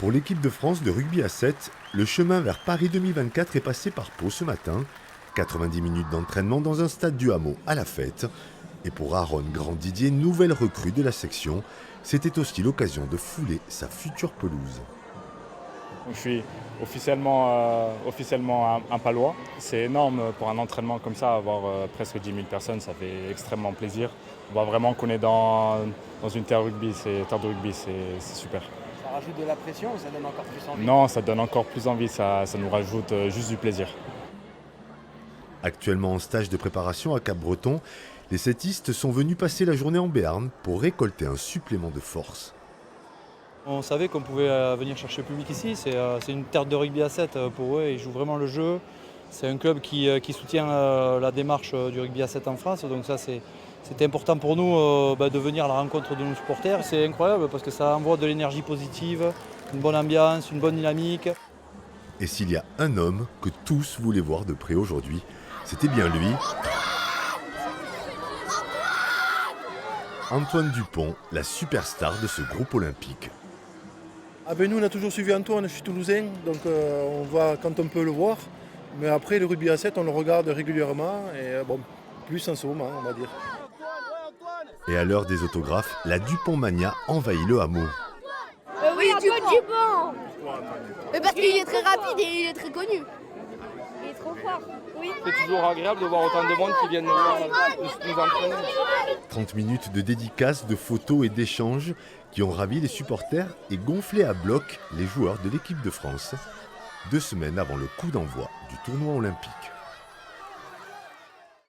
Pour l'équipe de France de rugby à 7, le chemin vers Paris 2024 est passé par Pau ce matin. 90 minutes d'entraînement dans un stade du Hameau à la fête. Et pour Aaron Grandidier, nouvelle recrue de la section, c'était aussi l'occasion de fouler sa future pelouse. Je suis officiellement un Palois. C'est énorme pour un entraînement comme ça, avoir presque 10 000 personnes, ça fait extrêmement plaisir. On voit vraiment qu'on est dans une terre de rugby, c'est super. Ça rajoute de la pression ou ça donne encore plus envie? Non, ça donne encore plus envie, ça nous rajoute juste du plaisir. Actuellement en stage de préparation à Cap-Breton, les settistes sont venus passer la journée en Béarn pour récolter un supplément de force. On savait qu'on pouvait venir chercher le public ici, c'est une terre de rugby à 7 pour eux, ils jouent vraiment le jeu. C'est un club qui soutient la démarche du rugby à 7 en France, donc ça c'était important pour nous de venir à la rencontre de nos supporters. C'est incroyable parce que ça envoie de l'énergie positive, une bonne ambiance, une bonne dynamique. Et s'il y a un homme que tous voulaient voir de près aujourd'hui, c'était bien lui. Antoine Dupont, la superstar de ce groupe olympique. Ah ben nous on a toujours suivi Antoine, je suis toulousain, donc on va quand on peut le voir. Mais après le rugby à 7 on le regarde régulièrement et plus en ce moment on va dire. Et à l'heure des autographes, la Dupont Mania envahit le hameau. Oui, Dupont. Mais parce qu'il est très rapide et il est très connu. Il est trop fort. Oui. C'est toujours agréable de voir autant de monde qui viennent nous entraîner. 30 minutes de dédicaces, de photos et d'échanges qui ont ravi les supporters et gonflé à bloc les joueurs de l'équipe de France, 2 semaines avant le coup d'envoi du tournoi olympique.